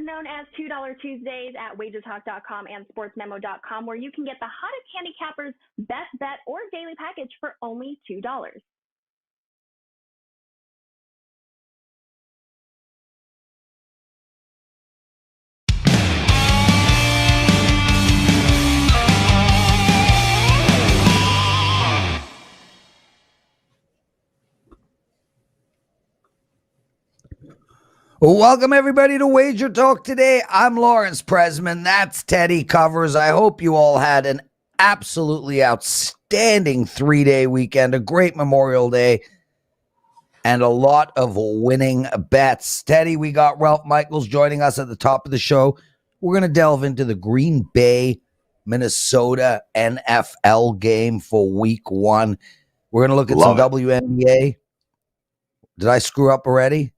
known as $2 Tuesdays at WagerTalk.com and SportsMemo.com, where you can get the hottest handicappers best bet or daily package for only $2. Welcome, everybody, to Wager Talk Today. I'm Lawrence Presman. That's Teddy Covers. I hope you all had an absolutely outstanding 3-day weekend, a great Memorial Day, and a lot of winning bets. Teddy, we got Ralph Michaels joining us at the top of the show. We're going to delve into the Green Bay, Minnesota NFL game for week 1. We're going to look at some WNBA. Did I screw up already?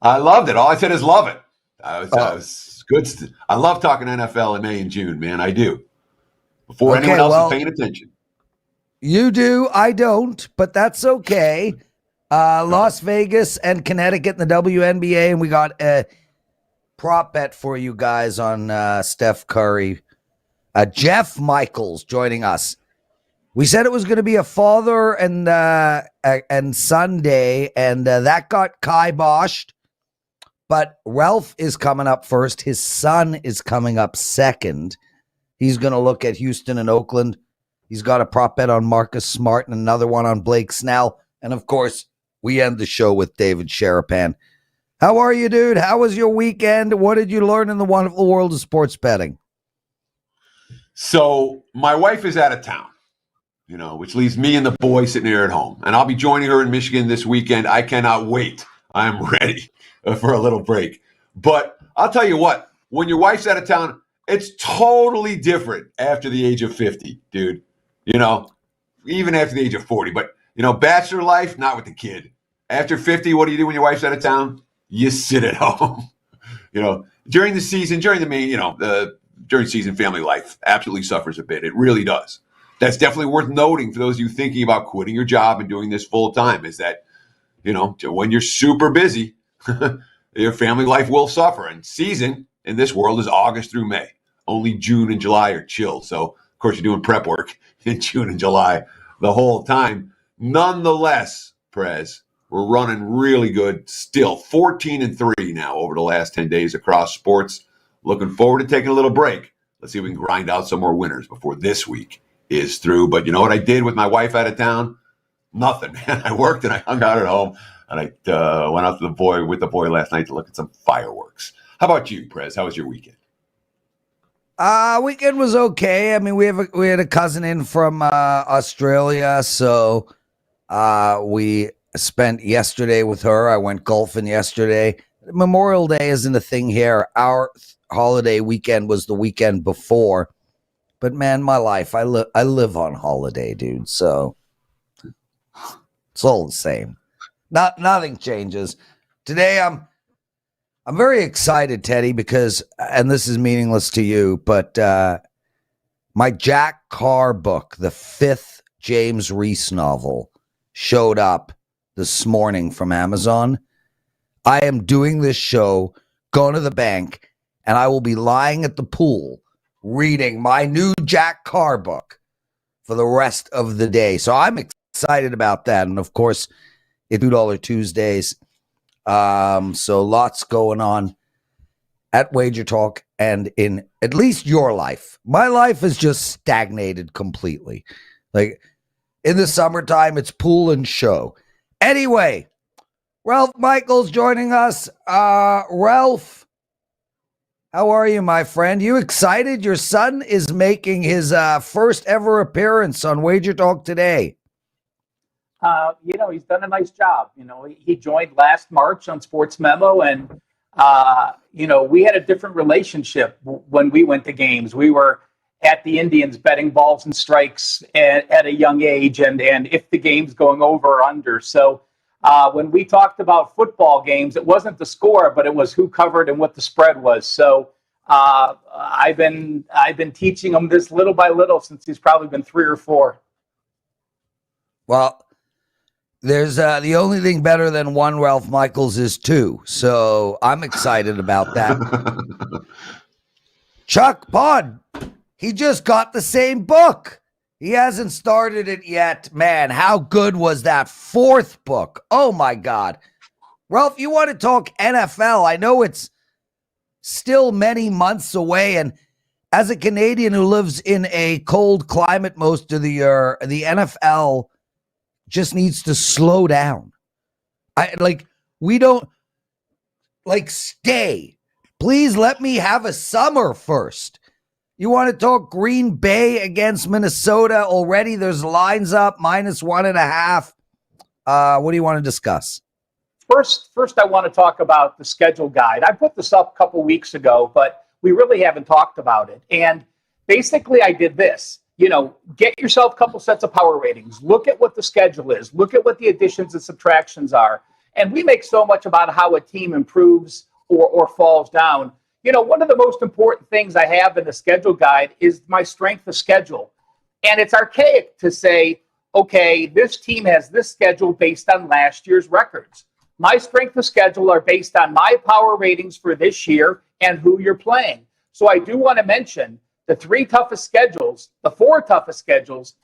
I loved it. All I said is love it. It was good. I love talking NFL in May and June, man. I do. Before anyone else is paying attention. You do. I don't, but that's okay. Las Vegas and Connecticut in the WNBA, and we got a prop bet for you guys on Steph Curry. Jeff Michaels joining us. We said it was going to be a father and son day, and that got kiboshed. But Ralph is coming up first. His son is coming up second. He's going to look at Houston and Oakland. He's got a prop bet on Marcus Smart and another one on Blake Snell. And, of course, we end the show with David Sharapan. How are you, dude? How was your weekend? What did you learn in the wonderful world of sports betting? So my wife is out of town, which leaves me and the boy sitting here at home. And I'll be joining her in Michigan this weekend. I cannot wait. I'm ready for a little break. But I'll tell you what, when your wife's out of town, it's totally different after the age of 50, dude. Even after the age of 40. But, bachelor life, not with the kid. After 50, what do you do when your wife's out of town? You sit at home. During the season, during season family life absolutely suffers a bit. It really does. That's definitely worth noting for those of you thinking about quitting your job and doing this full time is that, when you're super busy, your family life will suffer. And season in this world is August through May. Only June and July are chill. So, of course, you're doing prep work in June and July the whole time. Nonetheless, Prez, we're running really good still. 14-3 now over the last 10 days across sports. Looking forward to taking a little break. Let's see if we can grind out some more winners before this week is through. But you know what I did with my wife out of town? Nothing, man. I worked and I hung out at home. And I went out with the boy last night to look at some fireworks. How about you, Prez? How was your weekend? Weekend was okay. I mean, we had a cousin in from Australia, so we spent yesterday with her. I went golfing yesterday. Memorial Day isn't a thing here. Our holiday weekend was the weekend before. But man, my life, I live on holiday, dude. So it's all the same. Nothing changes. Today I'm very excited, Teddy, because, and this is meaningless to you, but my Jack Carr book, the 5th James Reese novel, showed up this morning from Amazon. I am doing this show, going to the bank, and I will be lying at the pool reading my new Jack Carr book for the rest of the day. So I'm excited about that. And, of course, it's $2 Tuesdays. So lots going on at Wager Talk and in at least your life. My life has just stagnated completely. Like in the summertime, it's pool and show. Anyway, Ralph Michaels joining us. Ralph, how are you, my friend? You excited? Your son is making his first ever appearance on Wager Talk Today. He's done a nice job. He joined last March on Sports Memo, and, we had a different relationship when we went to games. We were at the Indians betting balls and strikes at a young age, and if the game's going over or under. So when we talked about football games, it wasn't the score, but it was who covered and what the spread was. So I've been teaching him this little by little since he's probably been 3 or 4. Well, There's the only thing better than one Ralph Michaels is two. So I'm excited about that. Chuck Pod, he just got the same book. He hasn't started it yet. Man, how good was that fourth book? Oh my God. Ralph, you want to talk NFL? I know it's still many months away, and as a Canadian who lives in a cold climate most of the year, the NFL just needs to slow down. We don't stay. Please let me have a summer first. You want to talk Green Bay against Minnesota already? There's lines up -1.5. What do you want to discuss? First, I want to talk about the schedule guide. I put this up a couple weeks ago, but we really haven't talked about it. And basically, I did this. Get yourself a couple sets of power ratings. Look at what the schedule is. Look at what the additions and subtractions are. And we make so much about how a team improves or falls down. One of the most important things I have in the schedule guide is my strength of schedule. And it's archaic to say, okay, this team has this schedule based on last year's records. My strength of schedule are based on my power ratings for this year and who you're playing. So I do want to mention the four toughest schedules: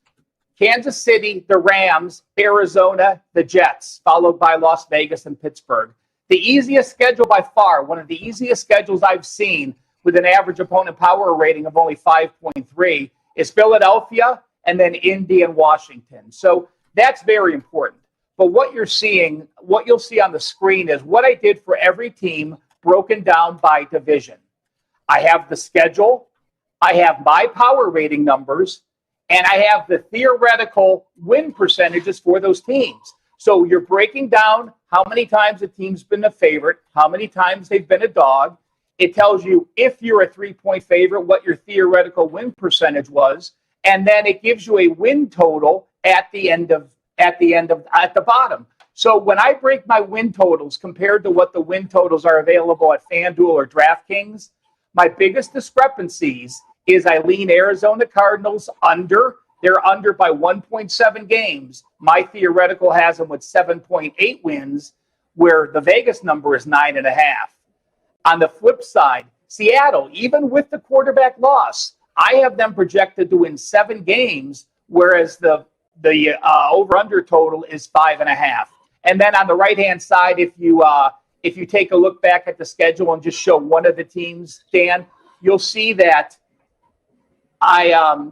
Kansas City, the Rams, Arizona, the Jets, followed by Las Vegas and Pittsburgh. The easiest schedule by far, one of the easiest schedules I've seen with an average opponent power rating of only 5.3, is Philadelphia and then Indy and Washington. So that's very important. But what you'll see on the screen is what I did for every team broken down by division. I have the schedule, I have my power rating numbers, and I have the theoretical win percentages for those teams. So you're breaking down how many times a team's been a favorite, how many times they've been a dog. It tells you if you're a 3-point favorite, what your theoretical win percentage was, and then it gives you a win total at the bottom. So when I break my win totals compared to what the win totals are available at FanDuel or DraftKings, my biggest discrepancies is I lean Arizona Cardinals under. They're under by 1.7 games. My theoretical has them with 7.8 wins, where the Vegas number is 9.5. On the flip side, Seattle, even with the quarterback loss, I have them projected to win 7 games, whereas the over-under total is 5.5. And then on the right-hand side, if you take a look back at the schedule and just show one of the teams, Dan, you'll see that I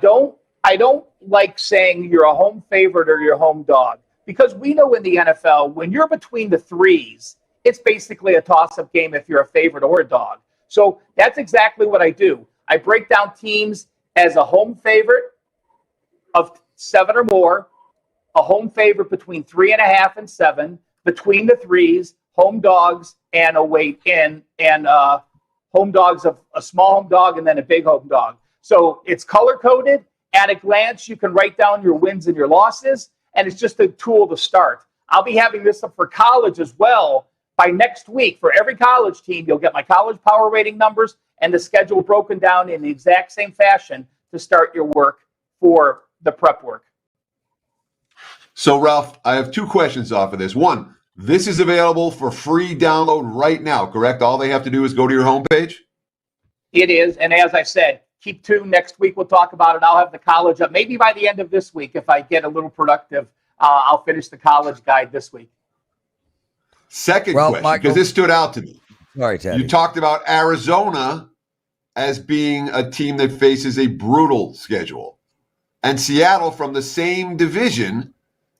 don't like saying you're a home favorite or you're a home dog, because we know in the NFL, when you're between the threes, it's basically a toss-up game if you're a favorite or a dog. So that's exactly what I do. I break down teams as a home favorite of 7 or more, a home favorite between 3.5 and 7, between the threes, home dogs, and home dogs of a small home dog and then a big home dog. So it's color-coded. At a glance, you can write down your wins and your losses, and it's just a tool to start. I'll be having this up for college as well by next week. For every college team, you'll get my college power rating numbers and the schedule broken down in the exact same fashion to start your work for the prep work. So, Ralph, I have 2 questions off of this. One, this is available for free download right now, correct? All they have to do is go to your homepage? It is, and as I said, keep tuned. Next week we'll talk about it. I'll have the college up. Maybe by the end of this week, if I get a little productive, I'll finish the college guide this week. Second question, because this stood out to me. Sorry, Teddy. You talked about Arizona as being a team that faces a brutal schedule, and Seattle from the same division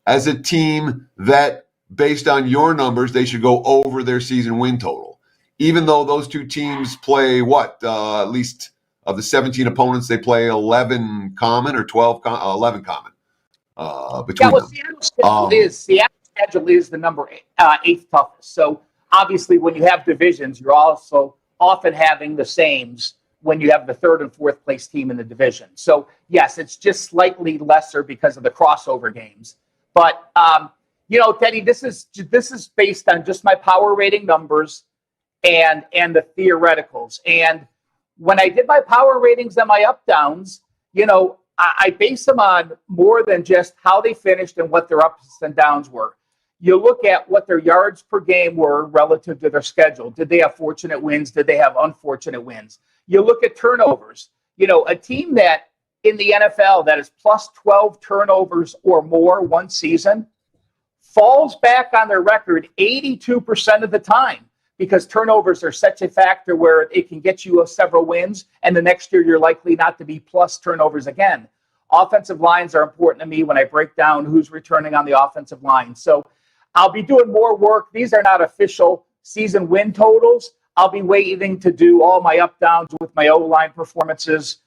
as a team that, based on your numbers, they should go over their season win total. Even though those two teams play at least of the 17 opponents, they play 11 common or 11 common between them. Seattle's schedule is the number 8th toughest. So obviously when you have divisions, you're also often having the sames when you have the 3rd and 4th place team in the division. So yes, it's just slightly lesser because of the crossover games. But Teddy, this is based on just my power rating numbers and the theoreticals. And when I did my power ratings and my up downs, I base them on more than just how they finished and what their ups and downs were. You look at what their yards per game were relative to their schedule. Did they have fortunate wins? Did they have unfortunate wins? You look at turnovers. A team that in the NFL that is plus 12 turnovers or more one season falls back on their record 82% of the time, because turnovers are such a factor where it can get you several wins, and the next year you're likely not to be plus turnovers again. Offensive lines are important to me when I break down who's returning on the offensive line. So I'll be doing more work. These are not official season win totals. I'll be waiting to do all my up downs with my O-line performances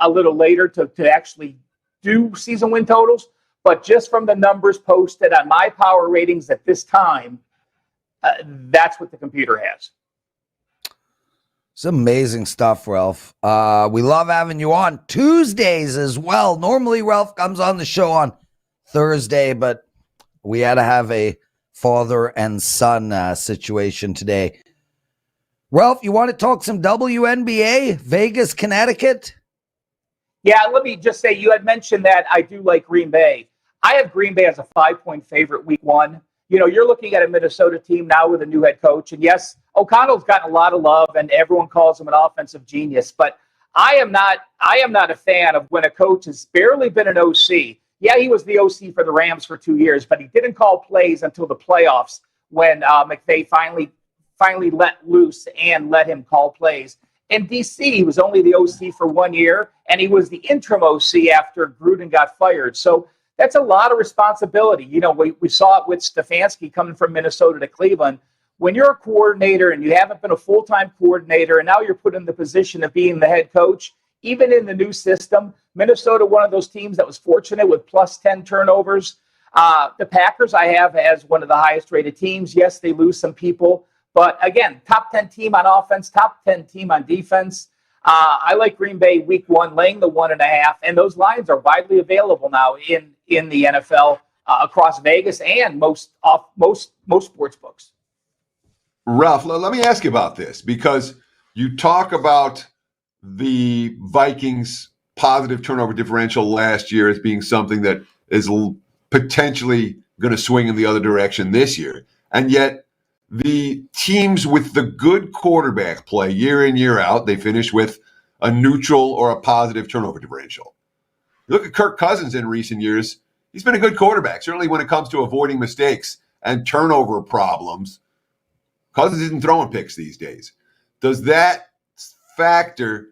a little later to actually do season win totals. But just from the numbers posted on my power ratings at this time, that's what the computer has. It's amazing stuff, Ralph. We love having you on Tuesdays as well. Normally, Ralph comes on the show on Thursday, but we had to have a father and son situation today. Ralph, you want to talk some WNBA, Vegas, Connecticut? Yeah, let me just say, you had mentioned that I do like Green Bay. I have Green Bay as a 5-point favorite week one. You're looking at a Minnesota team now with a new head coach. And yes, O'Connell's gotten a lot of love and everyone calls him an offensive genius. But I am not a fan of when a coach has barely been an OC. Yeah, he was the OC for the Rams for 2 years, but he didn't call plays until the playoffs when McVay finally let loose and let him call plays. In D.C., he was only the OC for 1 year, and he was the interim OC after Gruden got fired. So that's a lot of responsibility. We saw it with Stefanski coming from Minnesota to Cleveland. When you're a coordinator and you haven't been a full-time coordinator and now you're put in the position of being the head coach, even in the new system, Minnesota, one of those teams that was fortunate with plus 10 turnovers. The Packers I have as one of the highest rated teams. Yes, they lose some people, but again, top 10 team on offense, top 10 team on defense. I like Green Bay week one, laying the 1.5, and those lines are widely available now in the NFL across Vegas and most sports books. Ralph, let me ask you about this, because you talk about the Vikings' positive turnover differential last year as being something that is potentially going to swing in the other direction this year. And yet the teams with the good quarterback play year in, year out, they finish with a neutral or a positive turnover differential. You look at Kirk Cousins in recent years, he's been a good quarterback, certainly when it comes to avoiding mistakes and turnover problems. Cousins isn't throwing picks these days. Does that factor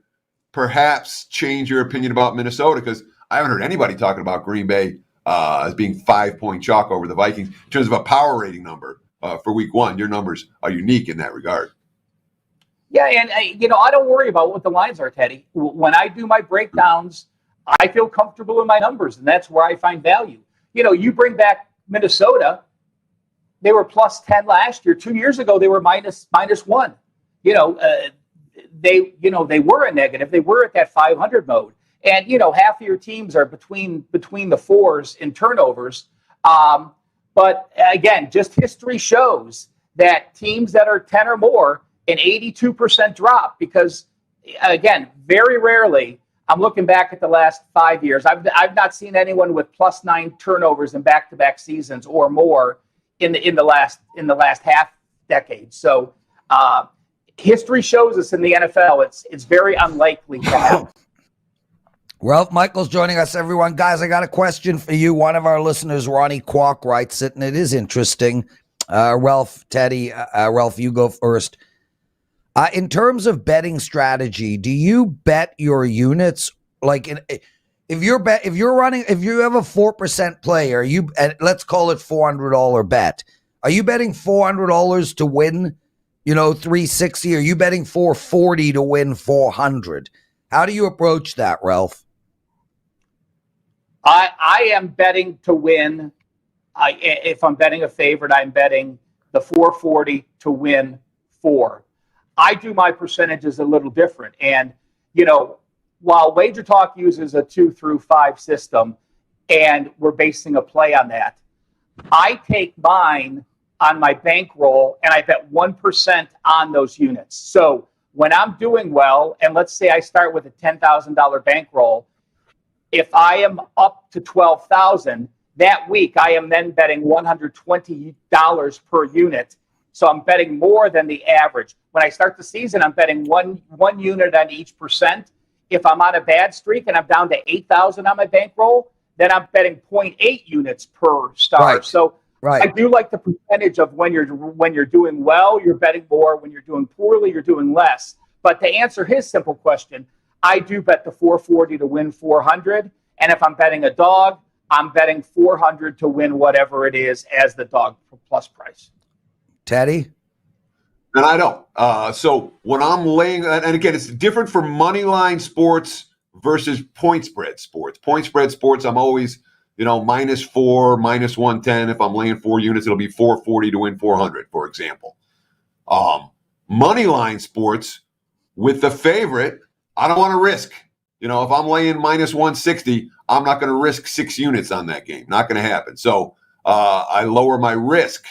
perhaps change your opinion about Minnesota? Because I haven't heard anybody talking about Green Bay as being 5-point chalk over the Vikings in terms of a power rating number for week one. Your numbers are unique in that regard. Yeah, and I don't worry about what the lines are, Teddy. When I do my breakdowns, I feel comfortable in my numbers, and that's where I find value. You bring back Minnesota, they were plus 10 last year. 2 years ago, they were minus 1. They were a negative. They were at that 500 mode. And, half of your teams are between the fours in turnovers. But again, just history shows that teams that are 10 or more, an 82% drop, because again, very rarely, I'm looking back at the last 5 years, I've not seen anyone with plus 9 turnovers in back-to-back seasons or more in the last half decade. So history shows us in the NFL, it's very unlikely to happen. Ralph Michaels joining us, everyone. Guys, I got a question for you. One of our listeners, Ronnie Kwok, writes it, and it is interesting. Ralph, Teddy, Ralph, you go first. In terms of betting strategy, do you bet your units? Like, if you have a 4% play, let's call it $400 bet. Are you betting $400 to win, $360? Are you betting $440 to win $400? How do you approach that, Ralph? I am betting to win. If I'm betting a favorite, I'm betting the 440 to win 4. I do my percentages a little different. And, while WagerTalk uses a 2 through 5 system and we're basing a play on that, I take mine on my bankroll and I bet 1% on those units. So when I'm doing well, and let's say I start with a $10,000 bankroll, If I am up to 12,000 that week, I am then betting $120 per unit. So I'm betting more than the average. When I start the season, I'm betting one unit on each percent. If I'm on a bad streak and I'm down to 8,000 on my bankroll, then I'm betting 0.8 units per star. Right. So Right. I do like the percentage of when you're doing well, you're betting more. When you're doing poorly, you're doing less. But to answer his simple question, I do bet the 440 to win 400. And if I'm betting a dog, I'm betting 400 to win whatever it is as the dog plus price. Teddy? And I don't. So when I'm laying, and again, it's different for money line sports versus point spread sports. Point spread sports, I'm always, -4, -110. If I'm laying 4 units, it'll be 440 to win 400, for example. Money line sports with the favorite, I don't want to risk. If I'm laying -160, I'm not going to risk 6 units on that game. Not going to happen. So I lower my risk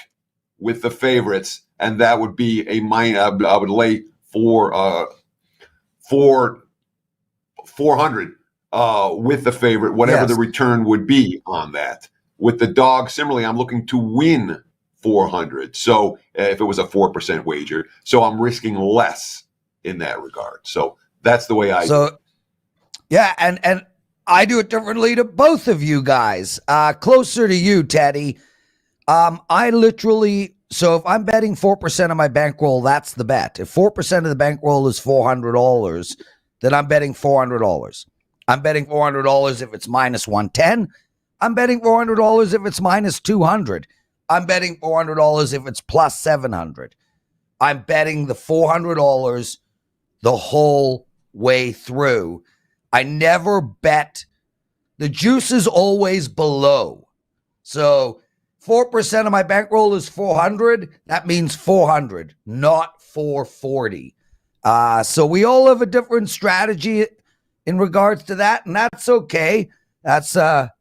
with the favorites, and that would be I would lay 400 with the favorite, whatever the return would be on that. With the dog, similarly, I'm looking to win 400. So if it was a 4% wager, so I'm risking less in that regard. So that's the way I do it. Yeah, and I do it differently to both of you guys. Closer to you, Teddy. I literally, so if I'm betting 4% of my bankroll, that's the bet. If 4% of the bankroll is $400, then I'm betting $400. I'm betting $400 if it's -110. I'm betting $400 if it's -200. I'm betting $400 if it's +700. I'm betting the $400 the whole way through. I never bet. The juice is always below. So 4% of my bankroll is 400. That means 400, not 440. So we all have a different strategy in regards to that, and that's okay. That's how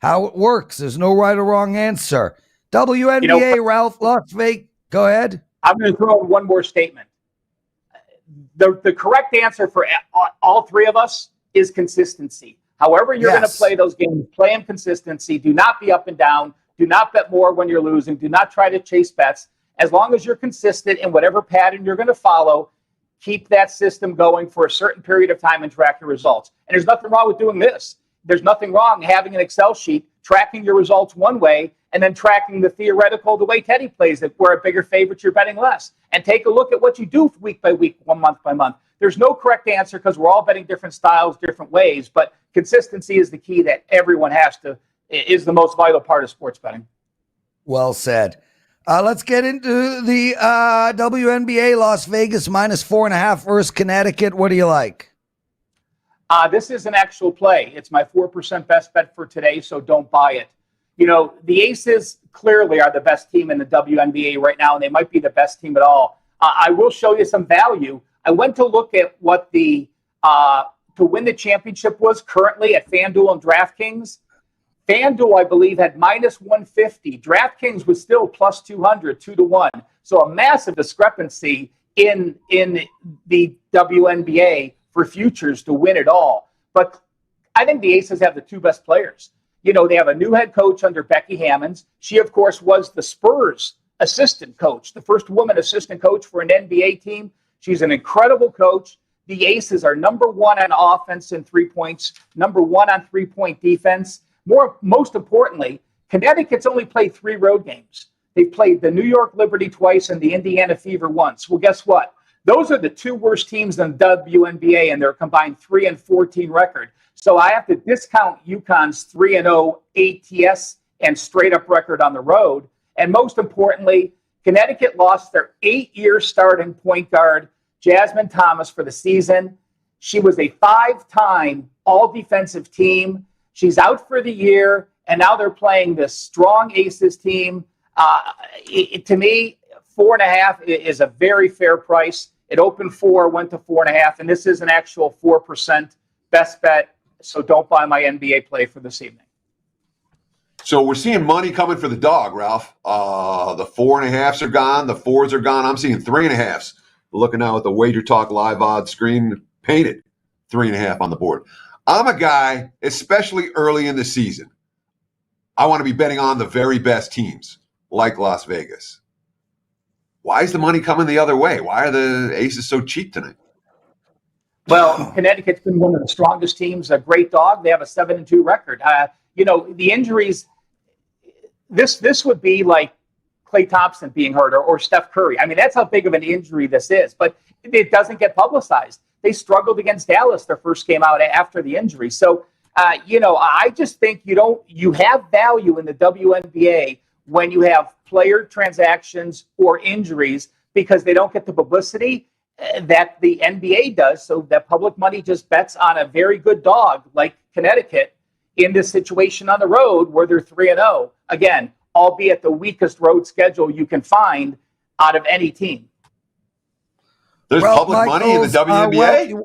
it works. There's no right or wrong answer. WNBA, Ralph, Las Vegas. Go ahead. I'm going to throw in one more statement. The correct answer for all three of us is consistency. However you're going to play those games, play in consistency. Do not be up and down. Do not bet more when you're losing. Do not try to chase bets. As long as you're consistent in whatever pattern you're going to follow, keep that system going for a certain period of time and track your results. And there's nothing wrong with doing this. There's nothing wrong having an Excel sheet, tracking your results one way, and then tracking the theoretical the way Teddy plays it, where a bigger favorite you're betting less. And take a look at what you do week by week, month by month. There's no correct answer because we're all betting different styles, different ways, but consistency is the key that everyone is the most vital part of sports betting. Well said. Let's get into the WNBA, Las Vegas -4.5 versus Connecticut. What do you like? This is an actual play. It's my 4% best bet for today, so don't buy it. The Aces clearly are the best team in the WNBA right now, and they might be the best team at all. I will show you some value. I went to look at what the to win the championship was currently at FanDuel and DraftKings. FanDuel, I believe, had -150. DraftKings was still +200, 2-1. So a massive discrepancy in the WNBA for futures to win it all. But I think the Aces have the two best players. They have a new head coach under Becky Hammonds. She, of course, was the Spurs assistant coach, the first woman assistant coach for an NBA team. She's an incredible coach. The Aces are number 1 on offense in 3 points, number 1 on 3-point defense. Most importantly, Connecticut's only played 3 road games. They've played the New York Liberty twice and the Indiana Fever once. Well, guess what? Those are the 2 worst teams in WNBA, and their combined 3-14 record. So I have to discount UConn's 3-0 ATS and straight-up record on the road. And most importantly, Connecticut lost their 8-year starting point guard, Jasmine Thomas, for the season. She was a 5-time all-defensive team. She's out for the year, and now they're playing this strong Aces team. To me, 4.5 is a very fair price. It opened 4, went to 4.5, and this is an actual 4% best bet. So don't buy my NBA play for this evening. So we're seeing money coming for the dog, Ralph. The 4.5s are gone. The 4s are gone. I'm seeing 3.5s. Looking now at the WagerTalk live odds screen, painted 3.5 on the board. I'm a guy, especially early in the season, I want to be betting on the very best teams, like Las Vegas. Why is the money coming the other way? Why are the Aces so cheap tonight? Well, Connecticut's been one of the strongest teams, a great dog. They have a 7-2 record. The injuries, this would be like Klay Thompson being hurt or Steph Curry. I mean, that's how big of an injury this is, but it doesn't get publicized. They struggled against Dallas their first game out after the injury. So, I just think you have value in the WNBA when you have player transactions or injuries because they don't get the publicity that the NBA does. So that public money just bets on a very good dog like Connecticut in this situation on the road where they're 3-0. Again, albeit the weakest road schedule you can find out of any team. There's public money in the WNBA?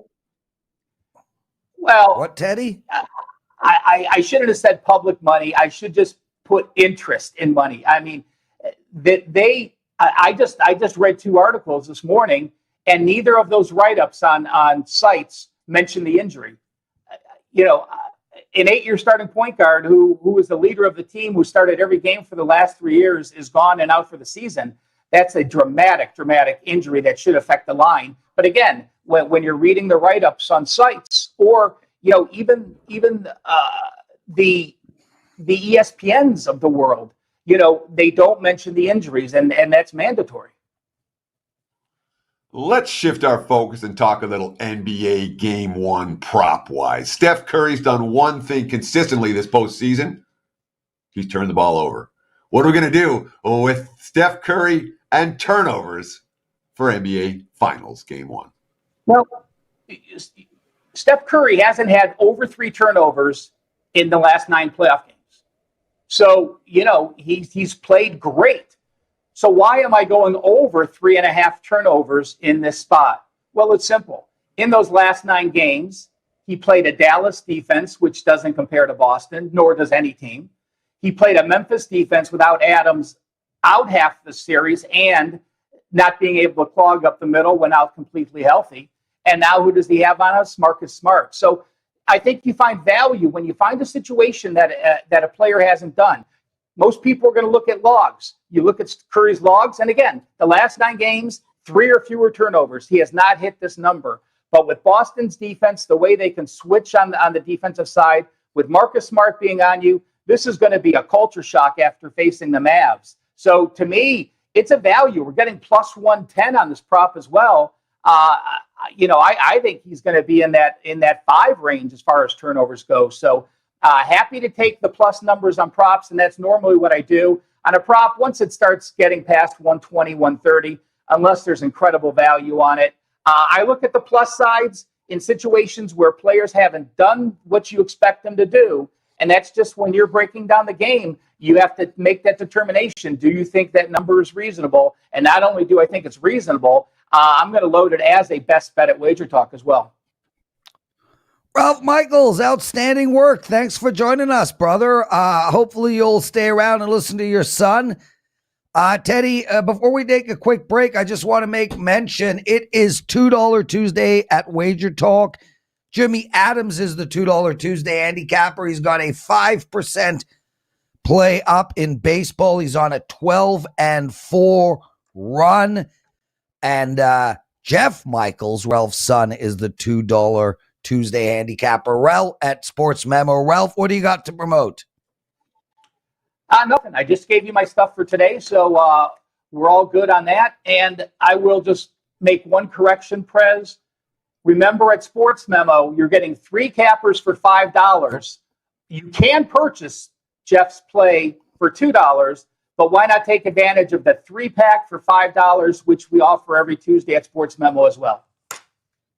Well, what, Teddy? I shouldn't have said public money. I should just put interest in money. I mean, I just read 2 articles this morning, and neither of those write-ups on sites mention the injury. An 8-year starting point guard who was the leader of the team, who started every game for the last 3 years, is gone and out for the season. That's a dramatic injury that should affect the line. But again, when you're reading the write-ups on sites, or even the ESPNs of the world, they don't mention the injuries, and that's mandatory. Let's shift our focus and talk a little NBA Game 1 prop-wise. Steph Curry's done one thing consistently this postseason. He's turned the ball over. What are we going to do with Steph Curry and turnovers for NBA Finals Game 1? Well, Steph Curry hasn't had over 3 turnovers in the last 9 playoff games. So, he's played great. So why am I going over 3.5 turnovers in this spot? Well, it's simple. In those last 9 games, he played a Dallas defense, which doesn't compare to Boston, nor does any team. He played a Memphis defense without Adams out half the series and not being able to clog up the middle when out completely healthy. And now who does he have on us? Marcus Smart. So I think you find value when you find a situation that a player hasn't done. Most people are going to look at logs. You look at Curry's logs, and again, the last 9 games, 3 or fewer turnovers. He has not hit this number. But with Boston's defense, the way they can switch on the defensive side, with Marcus Smart being on you, this is going to be a culture shock after facing the Mavs. So to me, it's a value. We're getting plus 110 on this prop as well. I think he's going to be in that 5 range as far as turnovers go. So happy to take the plus numbers on props, and that's normally what I do. On a prop, once it starts getting past 120, 130, unless there's incredible value on it, I look at the plus sides in situations where players haven't done what you expect them to do. And that's just when you're breaking down the game, you have to make that determination. Do you think that number is reasonable? And not only do I think it's reasonable, I'm going to load it as a best bet at WagerTalk as well. Ralph Michaels, outstanding work. Thanks for joining us, brother. Hopefully you'll stay around and listen to your son. Teddy, before we take a quick break, I just want to make mention it is $2 Tuesday at WagerTalk. Jimmy Adams is the $2 Tuesday handicapper. He's got a 5% play up in baseball. He's on a 12-4 run. And Jeff Michaels, Ralph's son, is the $2 Tuesday handicapper. Ralph at Sports Memo. Ralph, what do you got to promote? Nothing. I just gave you my stuff for today, so we're all good on that. And I will just make one correction, Prez. Remember, at Sports Memo, you're getting 3 cappers for $5. You can purchase Jeff's play for $2, but why not take advantage of the 3-pack for $5, which we offer every Tuesday at Sports Memo as well.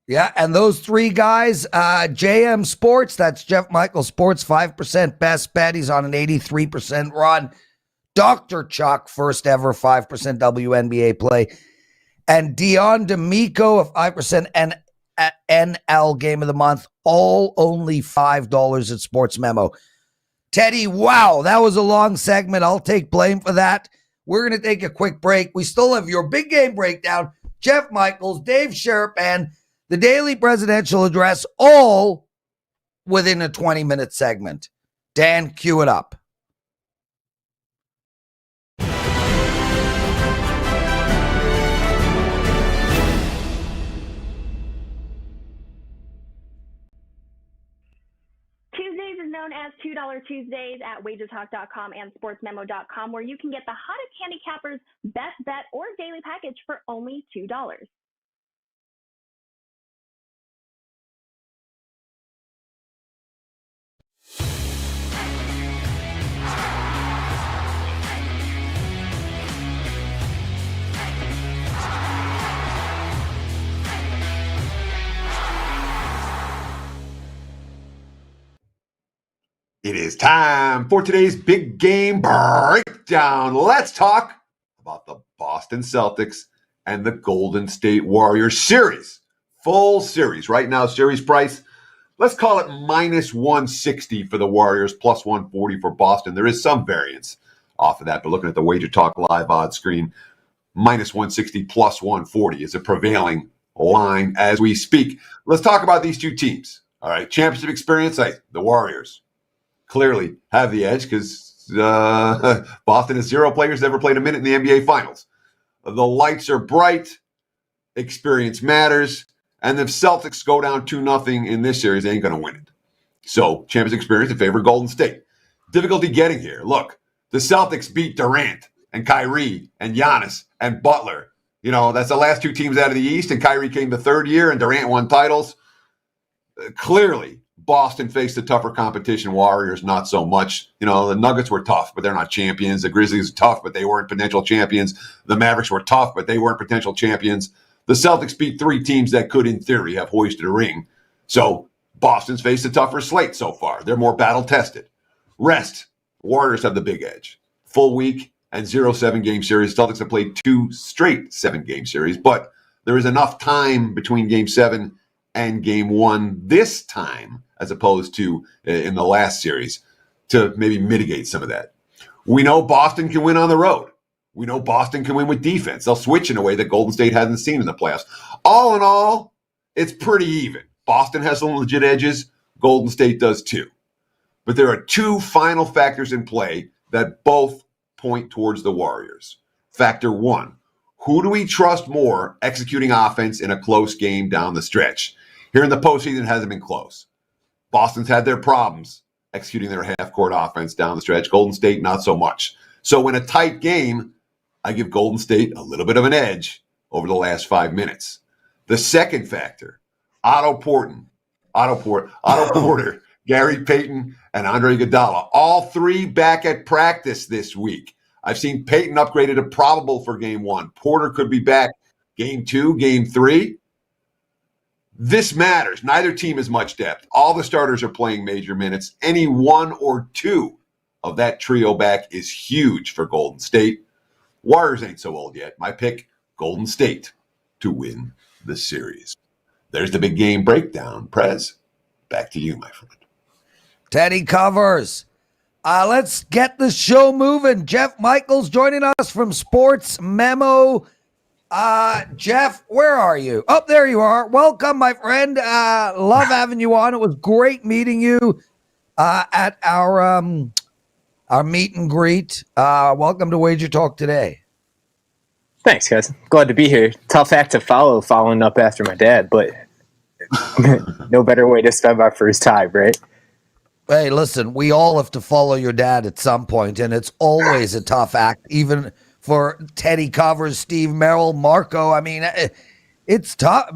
Yeah, and those 3 guys, JM Sports, that's Jeff Michael Sports, 5% best bet. He's on an 83% run. Dr. Chuck, first ever 5% WNBA play. And Dion D'Amico, of 5% NL Game of the Month, all only $5 at Sports Memo. Teddy, wow, that was a long segment. I'll take blame for that. We're going to take a quick break. We still have your big game breakdown, Jeff Michaels, Dave Sharapan, the daily presidential address, all within a 20-minute segment. Dan, cue it up. Tuesdays is known as $2 Tuesdays at WagerTalk.com and SportsMemo.com, where you can get the hottest handicappers best bet or daily package for only $2. It is time for today's big game breakdown. Let's talk about the Boston Celtics and the Golden State Warriors series. Full series. Right now, series price, let's call it minus 160 for the Warriors, plus 140 for Boston. There is some variance off of that, but looking at the Wager Talk live odds screen, minus 160 plus 140 is a prevailing line as we speak. Let's talk about these two teams. All right, championship experience, the Warriors clearly have the edge because Boston has 0 players that ever played a minute in the NBA Finals. The lights are bright, experience matters, and if Celtics go down 2-0 in this series, they ain't going to win it. So, championship experience in favor of Golden State. Difficulty getting here. Look, the Celtics beat Durant and Kyrie and Giannis and Butler. You know, that's the last 2 teams out of the East, and Kyrie came the 3rd year, and Durant won titles. Clearly, Boston faced a tougher competition. Warriors, not so much. You know, the Nuggets were tough, but they're not champions. The Grizzlies were tough, but they weren't potential champions. The Mavericks were tough, but they weren't potential champions. The Celtics beat 3 teams that could, in theory, have hoisted a ring. So Boston's faced a tougher slate so far. They're more battle-tested. Rest. Warriors have the big edge. Full week and 0 7-game series. Celtics have played 2 straight 7-game series, but there is enough time between Game 7 and Game 1 this time, as opposed to in the last series, to maybe mitigate some of that. We know Boston can win on the road. We know Boston can win with defense. They'll switch in a way that Golden State hasn't seen in the playoffs. All in all, it's pretty even. Boston has some legit edges. Golden State does too. But there are 2 final factors in play that both point towards the Warriors. Factor 1, who do we trust more executing offense in a close game down the stretch? Here in the postseason, it hasn't been close. Boston's had their problems executing their half-court offense down the stretch. Golden State, not so much. So in a tight game, I give Golden State a little bit of an edge over the last 5 minutes. The second factor, Otto Porter, Gary Payton, and Andre Iguodala, all 3 back at practice this week. I've seen Payton upgraded to probable for Game 1. Porter could be back Game 2, Game 3. This matters. Neither team has much depth. All the starters are playing major minutes. Any 1 or 2 of that trio back is huge for Golden State. Warriors ain't so old yet. My pick, Golden State to win the series. There's the big game breakdown. Prez, back to you, my friend. Teddy covers. Let's get the show moving. Jeff Michaels joining us from Sports Memo. Jeff, where are you? Oh, there you are. Welcome, my friend. Love having you on. It was great meeting you at our meet and greet. Welcome to Wager Talk Today. Thanks, guys. Glad to be here. Tough act to follow, following up after my dad, but no better way to spend my first time, right? Hey, listen, we all have to follow your dad at some point, and it's always a tough act, even for Teddy Covers, Steve Merrill, Marco. I mean, it's tough.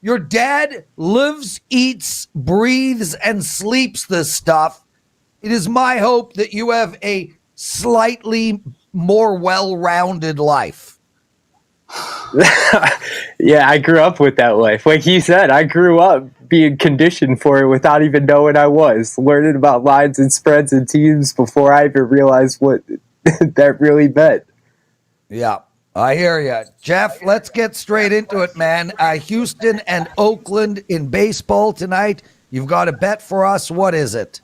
Your dad lives, eats, breathes, and sleeps this stuff. It is my hope that you have a slightly more well-rounded life. Yeah, I grew up with that life. Like he said, I grew up being conditioned for it without even knowing I was. Learning about lines and spreads and teams before I even realized what that really meant. Yeah, I hear you. Jeff, let's get straight into it, man. Houston and Oakland in baseball tonight. You've got a bet for us. What is it?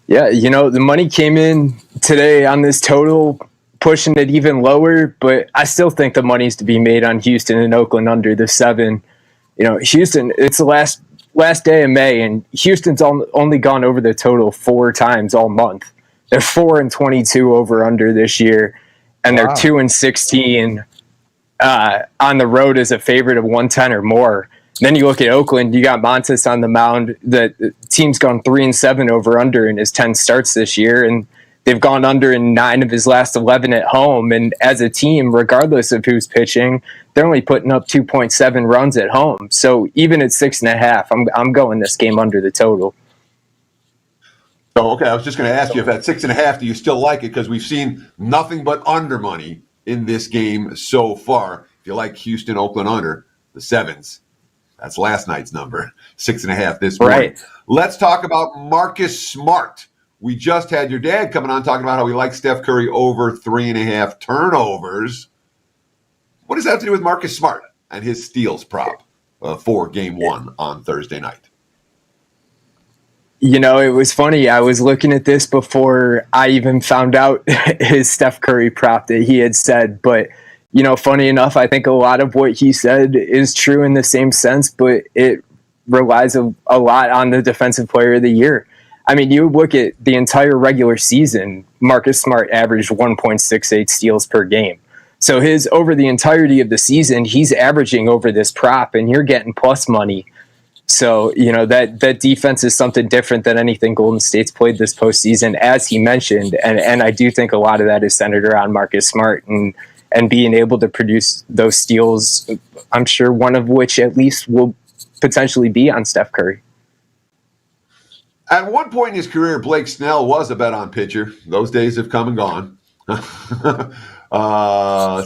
Yeah, the money came in today on this total, pushing it even lower, but I still think the money's to be made on Houston and Oakland under the 7. Houston, it's the last day of May, and Houston's only gone over the total 4 times all month. They're 4-22 over under this year, and they're 2-16 on the road as a favorite of 110 or more. Then you look at Oakland, you got Montes on the mound. The team's gone 3-7 over under in his 10 starts this year, and they've gone under in 9 of his last 11 at home. And as a team, regardless of who's pitching, they're only putting up 2.7 runs at home. So even at 6.5, I'm going this game under the total. Oh, okay. I was just going to ask you if at 6.5, do you still like it? Because we've seen nothing but under money in this game so far. If you like Houston, Oakland under the 7s, that's last night's number. 6.5 this morning. Right. Let's talk about Marcus Smart. We just had your dad coming on talking about how he likes Steph Curry over 3.5 turnovers. What does that have to do with Marcus Smart and his steals prop for Game 1 on Thursday night? You know, it was funny. I was looking at this before I even found out his Steph Curry prop that he had said. But, you know, funny enough, I think a lot of what he said is true in the same sense, but it relies a lot on the Defensive Player of the Year. I mean, you look at the entire regular season, Marcus Smart averaged 1.68 steals per game. So over the entirety of the season, he's averaging over this prop, and you're getting plus money. So, you know, that defense is something different than anything Golden State's played this postseason, as he mentioned. And I do think a lot of that is centered around Marcus Smart and being able to produce those steals, I'm sure one of which at least will potentially be on Steph Curry. At one point in his career, Blake Snell was a bet-on pitcher. Those days have come and gone.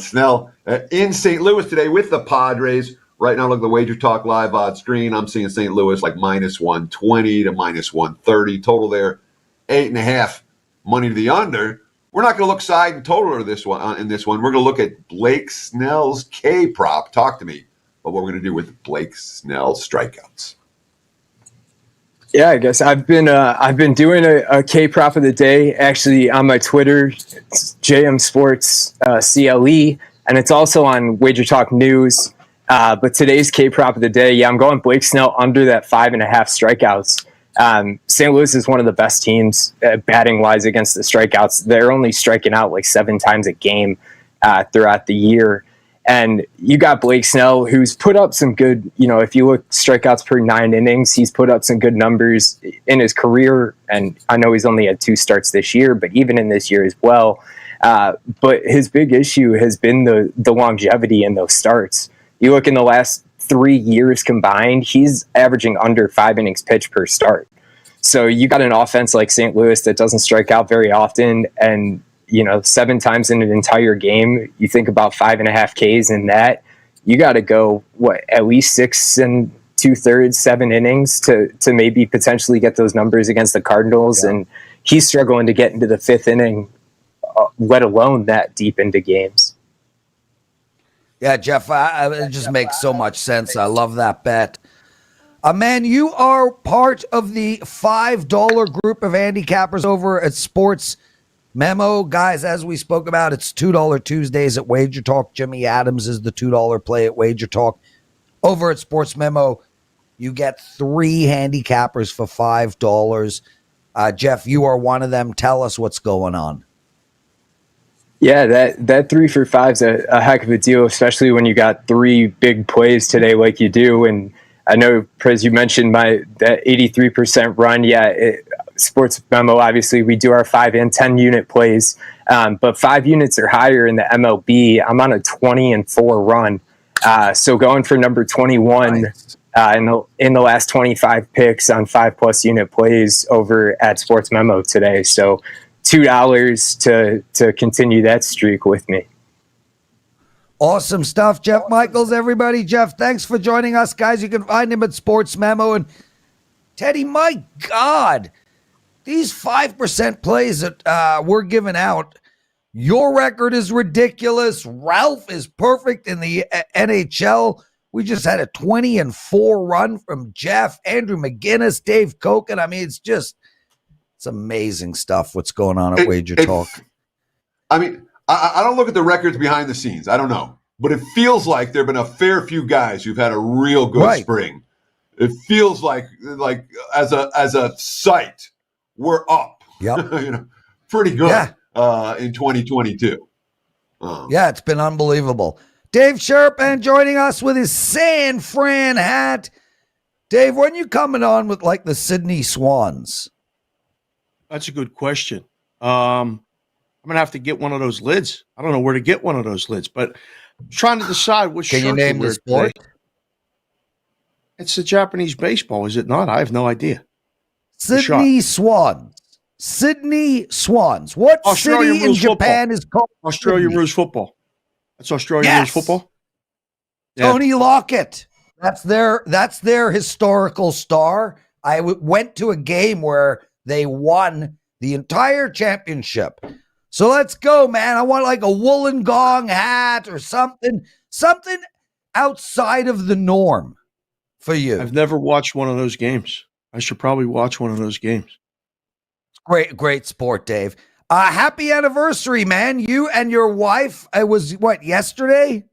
Snell in St. Louis today with the Padres. Right now, look at the WagerTalk live odds screen. I'm seeing St. Louis like minus 120 to minus 130. Total there, 8.5 money to the under. We're not going to look side and total in this one. We're going to look at Blake Snell's K prop. Talk to me about what we're going to do with Blake Snell's strikeouts. Yeah, I guess I've been doing a K prop of the day actually on my Twitter, JM Sports CLE, and it's also on WagerTalk News. But today's K prop of the day, yeah, I'm going Blake Snell under that 5.5 strikeouts. St. Louis is one of the best teams batting wise against the strikeouts. They're only striking out like 7 times a game throughout the year. And you got Blake Snell, who's put up some good, you know, if you look strikeouts per 9 innings, he's put up some good numbers in his career. And I know he's only had 2 starts this year, but even in this year as well. But his big issue has been the longevity in those starts. You look in the last 3 years combined, he's averaging under 5 innings pitched per start. So you got an offense like St. Louis that doesn't strike out very often, and you know, 7 times in an entire game, you think about 5.5 Ks in that, you got to go at least 6 2/3, 7 innings to maybe potentially get those numbers against the Cardinals, and he's struggling to get into the 5th inning, let alone that deep into games. Yeah, Jeff, it just makes so much sense. I love that bet. Man, you are part of the $5 group of handicappers over at Sports Memo. Guys, as we spoke about, it's $2 Tuesdays at WagerTalk. Jimmy Adams is the $2 play at WagerTalk. Over at Sports Memo, you get 3 handicappers for $5. Jeff, you are one of them. Tell us what's going on. Yeah, that 3 for 5 is a heck of a deal, especially when you got 3 big plays today like you do. And I know, Prez, you mentioned that 83% run. Yeah, Sports Memo, obviously, we do our 5 and 10 unit plays, but 5 units or higher in the MLB. I'm on a 20-4 run. So going for number 21 nice. In the last 25 picks on 5+ unit plays over at Sports Memo today. So $2 to continue that streak with me. Awesome stuff, Jeff Michaels, everybody. Jeff, thanks for joining us, guys. You can find him at Sports Memo. And Teddy, my God, these 5% plays that we're giving out, your record is ridiculous. Ralph is perfect in the NHL. We just had a 20-4 run from Jeff, Andrew McGinnis, Dave Koken. I mean, it's amazing stuff what's going on at WagerTalk. I mean, I don't look at the records behind the scenes. I don't know. But it feels like there have been a fair few guys who've had a real good spring. it feels like as a site, we're up. Yep. Pretty good Yeah. in 2022. Yeah, it's been unbelievable. Dave Sharapan joining us with his San Fran hat. Dave, when you coming on with like the Sydney Swans? That's a good question. I'm gonna have to get one of those lids. I don't know where to get one of those lids, but I'm trying to decide which Can shirt you name to wear the sport? today. It's the Japanese baseball, is it not? I have no idea. Sydney Swans. Sydney Swans. What Australian city in rules Japan football. is called Australian Sydney? rules football. That's Australian rules football. Yeah. Tony Lockett. That's their historical star. I went to a game where they won the entire championship. So let's go, man. I want like a woolen gong hat or something outside of the norm for you. I've never watched one of those games. I should probably watch one of those games. Great sport, Dave. Happy anniversary, man. You and your wife. It was yesterday?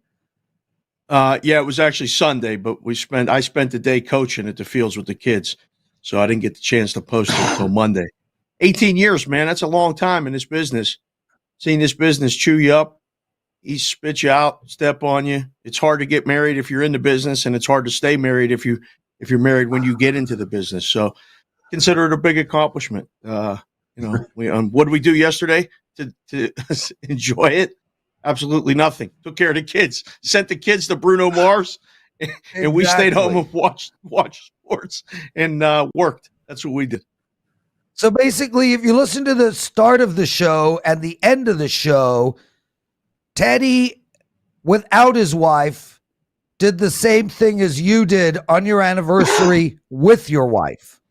Yeah, it was actually Sunday, but I spent the day coaching at the fields with the kids, so I didn't get the chance to post it until Monday. 18 years, man. That's a long time in this business. Seeing this business chew you up, he spit you out, step on you. It's hard to get married if you're in the business, and it's hard to stay married if you're married when you get into the business. So consider it a big accomplishment. What did we do yesterday to enjoy it? Absolutely nothing. Took care of the kids. Sent the kids to Bruno Mars, and we stayed home and watched sports and worked. That's what we did. So basically, if you listen to the start of the show and the end of the show, Teddy, without his wife, did the same thing as you did on your anniversary with your wife.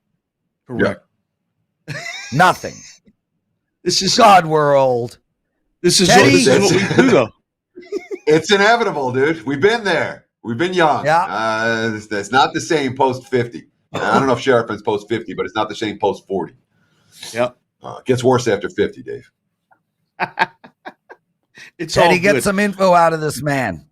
Correct. Nothing. This is God World. This is Teddy, what we do, though. It's inevitable, dude. We've been there. We've been young. Yeah. It's not the same post 50. I don't know if Sharapan's post 50, but it's not the same post 40. Yep. It gets worse after 50, Dave. It's Teddy, all get good. some info out of this man.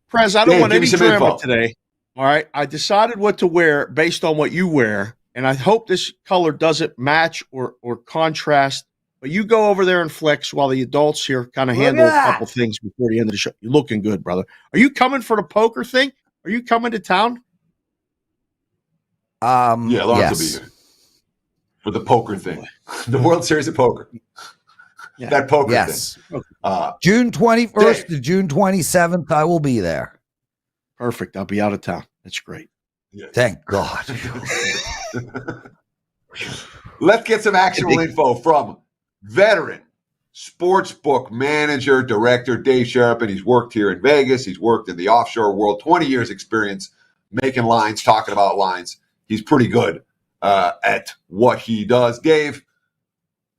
Prez, I don't Dave, want give me any some drama info. today. All right. I decided what to wear based on what you wear, and I hope this color doesn't match or contrast. But you go over there and flex while the adults here kind of handle a couple things before the end of the show. You're looking good, brother. Are you coming for the poker thing? Are you coming to town? Yeah, Lawrence will be here for the poker thing, the World Series of Poker. Yeah. That poker thing. June 21st Dave. to June 27th, I will be there. Perfect. I'll be out of town. That's great. Yeah. Thank God. Let's get some actual info from veteran sportsbook manager, director Dave Sharapan. He's worked here in Vegas. He's worked in the offshore world, 20 years experience making lines, talking about lines. He's pretty good at what he does. Dave,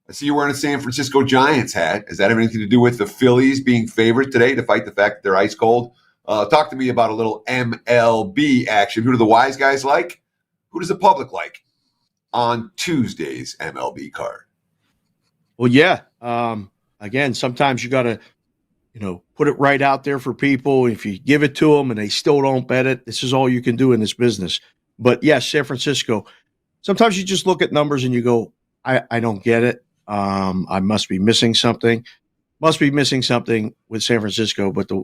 I see you're wearing a San Francisco Giants hat. Does that have anything to do with the Phillies being favored today, despite the fact that they're ice cold? Talk to me about a little MLB action. Who do the wise guys like? Who does the public like on Tuesday's MLB card? Well, yeah. Again, sometimes you got to, put it right out there for people. If you give it to them and they still don't bet it, this is all you can do in this business. But yes, San Francisco. Sometimes you just look at numbers and you go, I don't get it. I must be missing something. Must be missing something with San Francisco. But the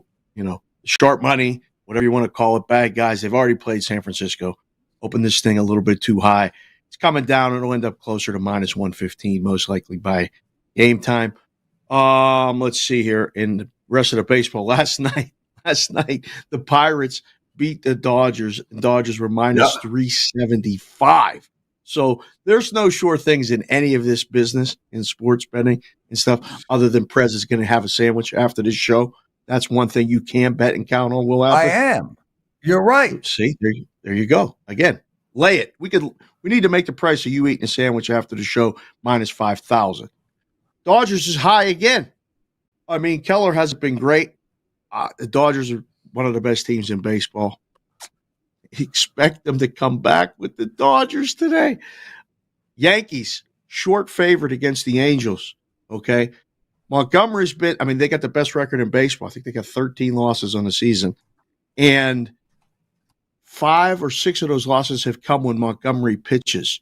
sharp money, whatever you want to call it, bad guys, they've already played San Francisco. Opened this thing a little bit too high. It's coming down. It'll end up closer to minus 115, most likely by game time. Let's see here in the rest of the baseball. Last night, the Pirates beat the Dodgers. The Dodgers were minus 375. So there's no sure things in any of this business in sports betting and stuff other than Prez is going to have a sandwich after this show. That's one thing you can bet and count on, Will Alford. I am. You're right. See, there you go. Again, lay it. We need to make the price of you eating a sandwich after the show minus 5,000. Dodgers is high again. I mean, Keller hasn't been great. The Dodgers are one of the best teams in baseball. Expect them to come back with the Dodgers today. Yankees, short favorite against the Angels. Okay. Montgomery's been, they got the best record in baseball. I think they got 13 losses on the season. And 5 or 6 of those losses have come when Montgomery pitches.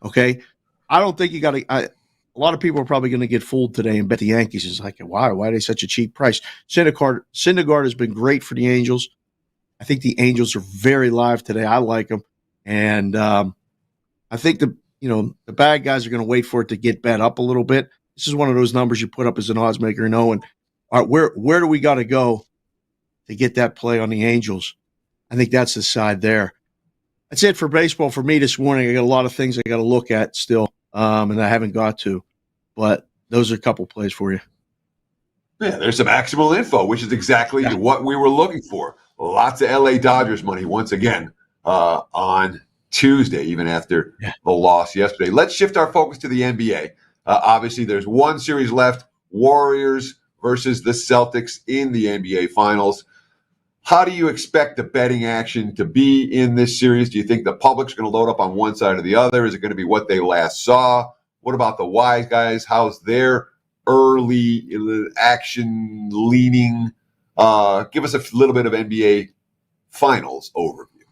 Okay, I don't think you got to. A lot of people are probably going to get fooled today and bet the Yankees. It's like, why are they such a cheap price? Syndergaard has been great for the Angels. I think the Angels are very live today. I like them, and I think the bad guys are going to wait for it to get bet up a little bit. This is one of those numbers you put up as an odds maker, knowing where do we got to go to get that play on the Angels. I think that's the side there. That's it for baseball for me this morning. I got a lot of things I got to look at still, and I haven't got to. But those are a couple plays for you. Yeah, there's some actionable info, which is exactly what we were looking for. Lots of LA Dodgers money once again on Tuesday, even after the loss yesterday. Let's shift our focus to the NBA. Obviously, there's one series left, Warriors versus the Celtics in the NBA Finals. How do you expect the betting action to be in this series? Do you think the public's going to load up on one side or the other? Is it going to be what they last saw? What about the wise guys? How's their early action leaning? Give us a little bit of NBA Finals overview.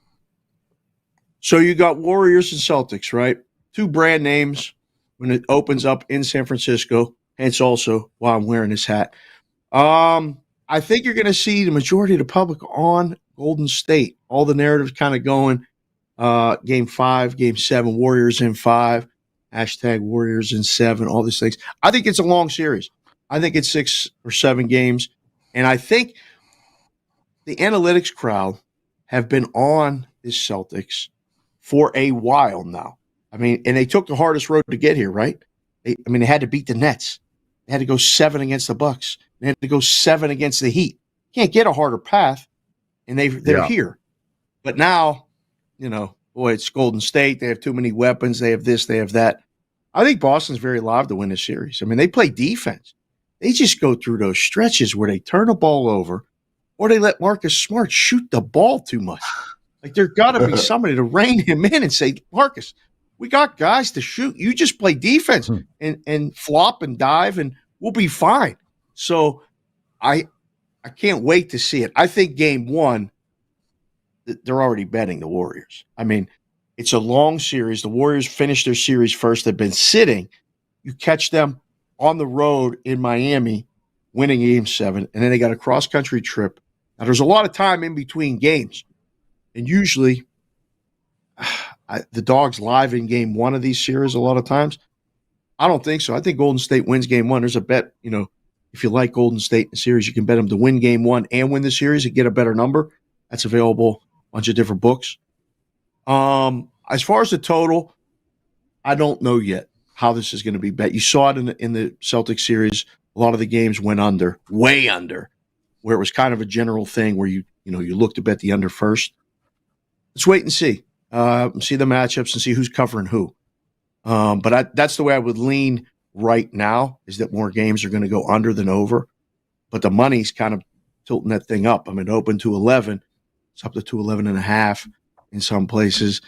So you got Warriors and Celtics, right? Two brand names when it opens up in San Francisco. Hence also why I'm wearing this hat. I think you're going to see the majority of the public on Golden State. All the narratives kind of going Game 5, Game 7, Warriors in 5, hashtag Warriors in 7, all these things. I think it's a long series. I think it's 6 or 7 games. And I think the analytics crowd have been on this Celtics for a while now. I mean, and they took the hardest road to get here, right? They had to beat the Nets. They had to go 7 against the Bucks. They had to go 7 against the Heat. Can't get a harder path, and they're here. But now, it's Golden State. They have too many weapons. They have this. They have that. I think Boston's very live to win this series. I mean, they play defense. They just go through those stretches where they turn the ball over or they let Marcus Smart shoot the ball too much. Like, there's got to be somebody to rein him in and say, Marcus, we got guys to shoot. You just play defense and flop and dive, and we'll be fine. So I can't wait to see it. I think Game 1, they're already betting the Warriors. I mean, it's a long series. The Warriors finished their series first. They've been sitting. You catch them on the road in Miami, winning Game 7, and then they got a cross-country trip. Now, there's a lot of time in between games, and usually the Dogs live in Game 1 of these series a lot of times. I don't think so. I think Golden State wins Game 1. There's a bet, if you like Golden State in the series, you can bet them to win Game 1 and win the series and get a better number. That's available, a bunch of different books. As far as the total, I don't know yet how this is going to be bet. You saw it in the Celtics series. A lot of the games went under, way under, where it was kind of a general thing where you look to bet the under first. Let's wait and see. See the matchups and see who's covering who. But that's the way I would lean right now, is that more games are going to go under than over. But the money's kind of tilting that thing up. I mean, open to 11. It's up to 11.5 in some places.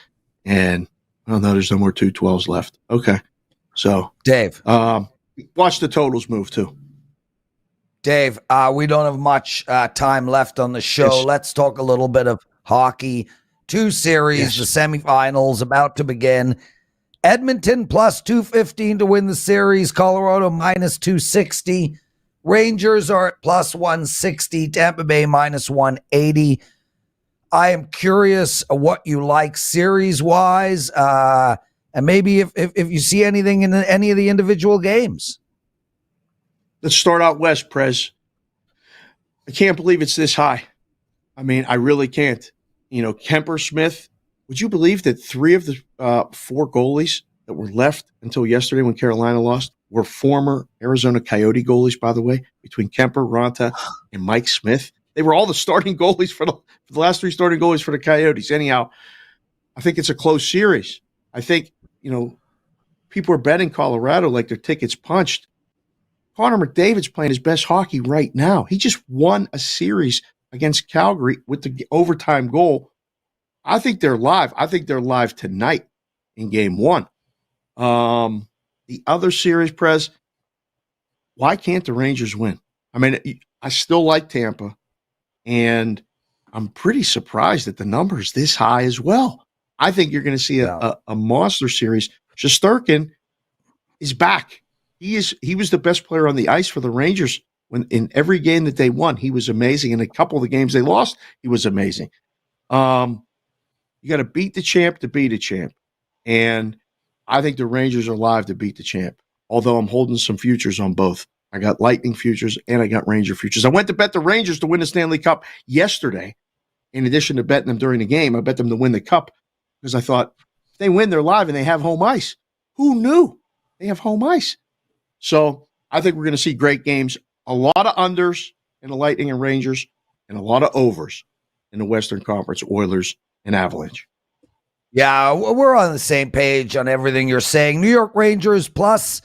And, no, there's no more 212s left. Okay. So, Dave. Watch the totals move, too. Dave, we don't have much time left on the show. Yes. Let's talk a little bit of hockey. 2 series, the semifinals about to begin. Edmonton plus 215 to win the series. Colorado minus 260. Rangers are at plus 160. Tampa Bay minus 180. I am curious what you like series-wise, and maybe if you see anything in any of the individual games. Let's start out west, Prez. I can't believe it's this high. I mean, I really can't. Kemper, Smith, would you believe that 3 of the 4 goalies that were left until yesterday when Carolina lost were former Arizona Coyote goalies, by the way, between Kemper, Ronta, and Mike Smith? They were all the starting goalies for the last 3 starting goalies for the Coyotes. Anyhow, I think it's a close series. I think, people are betting Colorado like their tickets punched. Connor McDavid's playing his best hockey right now. He just won a series against Calgary with the overtime goal. I think they're live. I think they're live tonight in Game 1. The other series, Prez, why can't the Rangers win? I mean, I still like Tampa, and I'm pretty surprised that the number is this high as well. I think you're going to see a monster series. Shesterkin is back. He was the best player on the ice for the Rangers when in every game that they won. He was amazing. In a couple of the games they lost, he was amazing. You got to beat the champ to beat a champ. And I think the Rangers are live to beat the champ, although I'm holding some futures on both. I got Lightning futures and I got Ranger futures. I went to bet the Rangers to win the Stanley Cup yesterday. In addition to betting them during the game, I bet them to win the Cup because I thought if they win, they're live and they have home ice. Who knew? They have home ice. So I think we're going to see great games. A lot of unders in the Lightning and Rangers and a lot of overs in the Western Conference, Oilers and Avalanche. Yeah, we're on the same page on everything you're saying. New York Rangers plus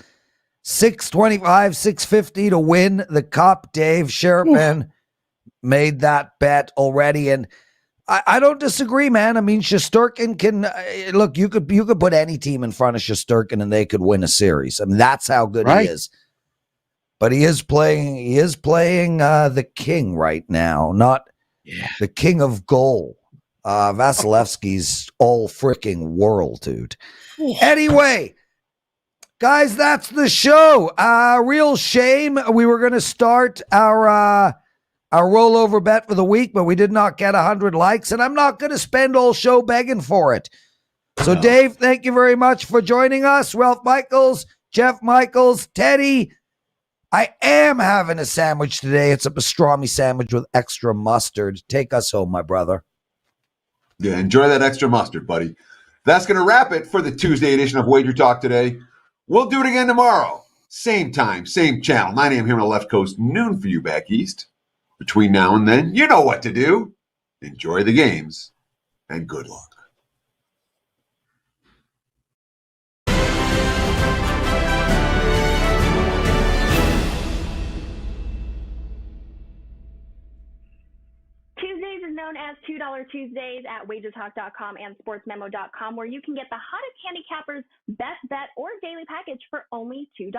625, 650 to win the Cup. Dave Sharapan made that bet already, and I don't disagree, man. I mean, Shesterkin can look. You could put any team in front of Shesterkin, and they could win a series. I mean, that's how good he is. But he is playing. He is playing the king right now, not the king of goal. Vasilevsky's all freaking world, dude. Anyway, guys, that's the show. Real shame. We were going to start our rollover bet for the week, but we did not get 100 likes, and I'm not going to spend all show begging for it. So, Dave, thank you very much for joining us. Ralph Michaels, Jeff Michaels, Teddy. I am having a sandwich today. It's a pastrami sandwich with extra mustard. Take us home, my brother. Yeah, enjoy that extra mustard, buddy. That's going to wrap it for the Tuesday edition of Wager Talk Today. We'll do it again tomorrow. Same time, same channel, 9 a.m. here on the left coast, noon for you back east. Between now and then, you know what to do. Enjoy the games, and good luck. Tuesdays is known as $2 Tuesdays at WagerTalk.com and SportsMemo.com, where you can get the hottest handicappers, best bet, or daily package for only $2.